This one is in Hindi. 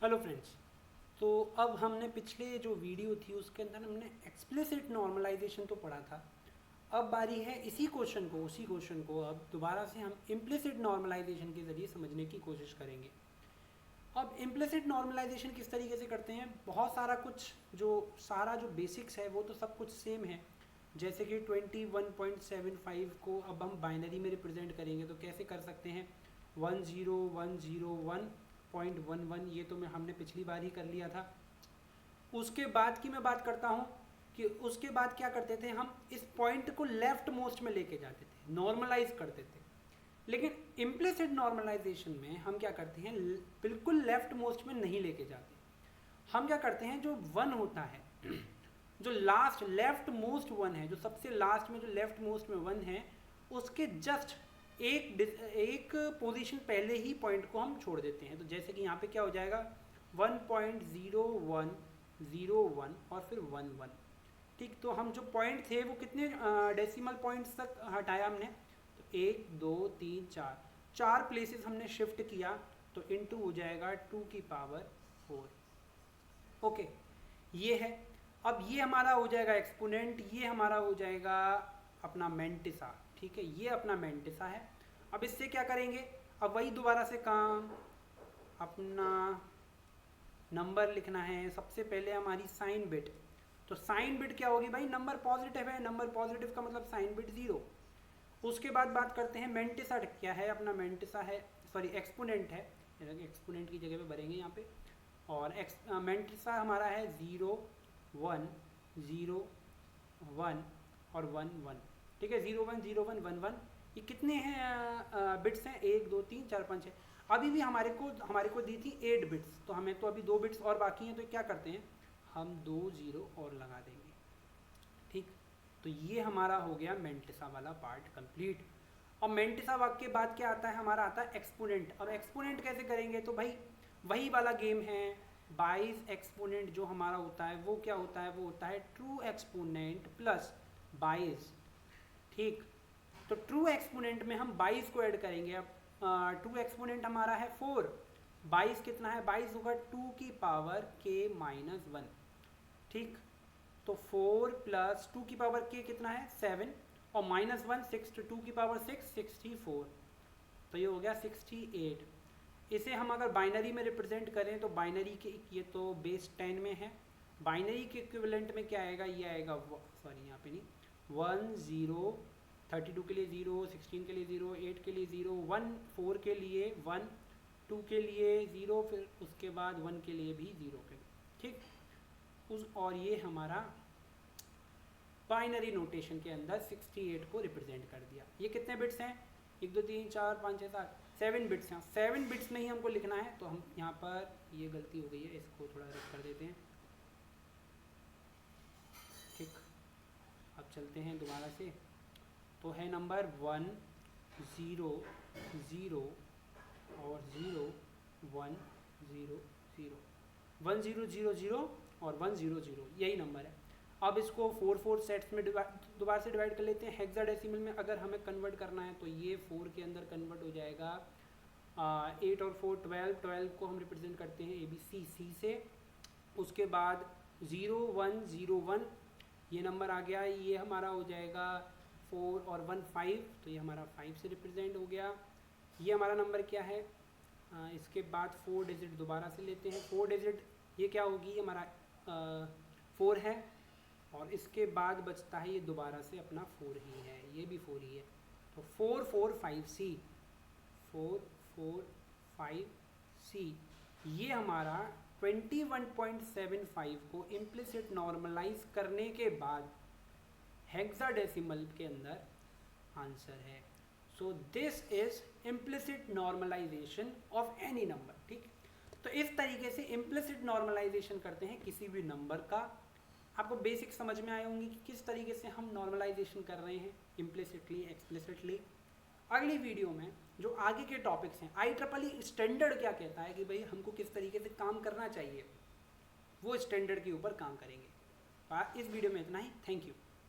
Hello friends. तो अब हमने पिछले जो वीडियो थी उसके अंदर हमने एक्सप्लिसिट नॉर्मलाइजेशन तो पढ़ा था। अब बारी है उसी क्वेश्चन को अब दोबारा से हम इम्प्लिसिट नॉर्मलाइजेशन के ज़रिए समझने की कोशिश करेंगे। अब इम्प्लिसिट नॉर्मलाइजेशन किस तरीके से करते हैं, बहुत सारा जो बेसिक्स है वो तो सब कुछ सेम है। जैसे कि 21.75 को अब हम बाइनरी में रिप्रेजेंट करेंगे तो कैसे कर सकते हैं, 10101.11, ये तो हमने पिछली बार ही कर लिया था। उसके बाद की मैं बात करता हूँ कि उसके बाद क्या करते थे, हम इस पॉइंट को लेफ्ट मोस्ट में लेके जाते थे, नॉर्मलाइज करते थे। लेकिन इम्प्लिसिट नॉर्मलाइजेशन में हम क्या करते हैं, बिल्कुल लेफ्ट मोस्ट में नहीं लेके जाते। हम क्या करते हैं, जो वन होता है, जो लास्ट लेफ्ट मोस्ट वन है, जो सबसे लास्ट में जो लेफ्ट मोस्ट में वन है, उसके जस्ट एक पोजीशन पहले ही पॉइंट को हम छोड़ देते हैं। तो जैसे कि यहाँ पे क्या हो जाएगा, 1.0101 और फिर 11। ठीक, तो हम जो पॉइंट थे वो कितने डेसिमल पॉइंट्स तक हटाया हमने, तो 1 2 3 4 प्लेसेस हमने शिफ्ट किया, तो इनटू हो जाएगा 2 की पावर 4। ओके, ये है। अब ये हमारा हो जाएगा एक्सपोनेंट, ये हमारा हो जाएगा अपना मेंटिसा। ठीक है, ये अपना मेंटिसा है। अब इससे क्या करेंगे, अब वही दोबारा से काम, अपना नंबर लिखना है। सबसे पहले हमारी साइन बिट, तो साइन बिट क्या होगी भाई, नंबर पॉजिटिव है, नंबर पॉजिटिव का मतलब साइन बिट 0। उसके बाद बात करते हैं मेंटिसा क्या है, अपना मेंटिसा है, सॉरी एक्सपोनेंट है, एक्सपोनेंट की जगह पे भरेंगे यहाँ पे। और मेंटिसा हमारा है 0 1 0 1 और 1 1। ठीक है, 0 1 0 1 1 1, ये कितने हैं बिट्स हैं, 1 2 3 4 5 6। अभी भी हमारे को दी थी 8 बिट्स, तो हमें तो अभी 2 बिट्स और बाकी हैं, तो क्या करते हैं, हम 2 0 और लगा देंगे। ठीक, तो ये हमारा हो गया मेंटिसा वाला पार्ट कंप्लीट। और मेंटिसा वाक्य के बाद क्या आता है, हमारा आता है एक्सपोनेंट। अब एक्सपोनेंट कैसे करेंगे, तो भाई वही वाला गेम है, 22 एक्सपोनेंट जो हमारा होता है वो क्या होता है, वो होता है ट्रू एक्सपोनेंट प्लस 22। ठीक, तो ट्रू एक्सपोनेंट में हम 22 को ऐड करेंगे। अब ट्रू एक्सपोनेंट हमारा है 4, 22 कितना है, 22 होगा 2 की पावर k माइनस 1। ठीक, तो 4 प्लस 2 की पावर k कितना है 7, और माइनस 1 6, तो 2 की पावर 6 64, तो ये हो गया 68। इसे हम अगर बाइनरी में रिप्रेजेंट करें तो बाइनरी के, ये तो बेस 10 में है, बाइनरी के इक्विवेलेंट में क्या आएगा, ये आएगा, सॉरी यहाँ पे नहीं, 1 0, 32 के लिए 0, 16 के लिए 0, 8 के लिए 0, 1 4 के लिए 1, 2 के लिए 0, फिर उसके बाद 1 के लिए भी 0 के लिए। ठीक, और ये हमारा बाइनरी नोटेशन के अंदर 68 को रिप्रेजेंट कर दिया। ये कितने बिट्स हैं, 1 2 3 4 5 6 7 7 बिट्स हैं। 7 बिट्स में ही हमको लिखना है, तो हम यहाँ पर, ये गलती हो गई है, इसको थोड़ा रख कर देते हैं। ठीक, अब चलते हैं दोबारा से, तो है नंबर 1 0 0 और 0 1 0 0, 1 0 0 0 और 1 0 0, यही नंबर है। अब इसको 4 4 सेट्स में दोबारा से डिवाइड कर लेते हैं। हेक्साडेसिमल में अगर हमें कन्वर्ट करना है तो ये 4 के अंदर कन्वर्ट हो जाएगा 8 और 4 12, 12 को हम रिप्रेजेंट करते हैं ABC से। उसके बाद 0 1 0 1 ये नंबर आ गया, ये हमारा हो जाएगा 4 और 1 5, तो ये हमारा 5 से रिप्रेजेंट हो गया। ये हमारा नंबर क्या है, इसके बाद 4 डिजिट दोबारा से लेते हैं। 4 डिजिट ये क्या होगी, हमारा 4 है, और इसके बाद बचता है ये दोबारा से अपना 4 ही है, ये भी 4 ही है, तो 4 4 5 C, 4 4 5 C। ये हमारा 21.75 को इम्प्लिसिट नॉर्मलाइज करने के बाद हेक्साडेसिमल के अंदर आंसर है। So this is implicit normalization of any number. ठीक, तो इस तरीके से इम्प्लिसिट नॉर्मलाइजेशन करते हैं किसी भी नंबर का। आपको बेसिक समझ में आए होंगे कि किस तरीके से हम नॉर्मलाइजेशन कर रहे हैं, इम्प्लिसिटली एक्सप्लिसिटली। अगली वीडियो में जो आगे के टॉपिक्स हैं, IEEE स्टैंडर्ड क्या कहता है कि भाई हमको किस तरीके से काम करना चाहिए, वो स्टैंडर्ड के ऊपर काम करेंगे। इस वीडियो में इतना ही, थैंक यू।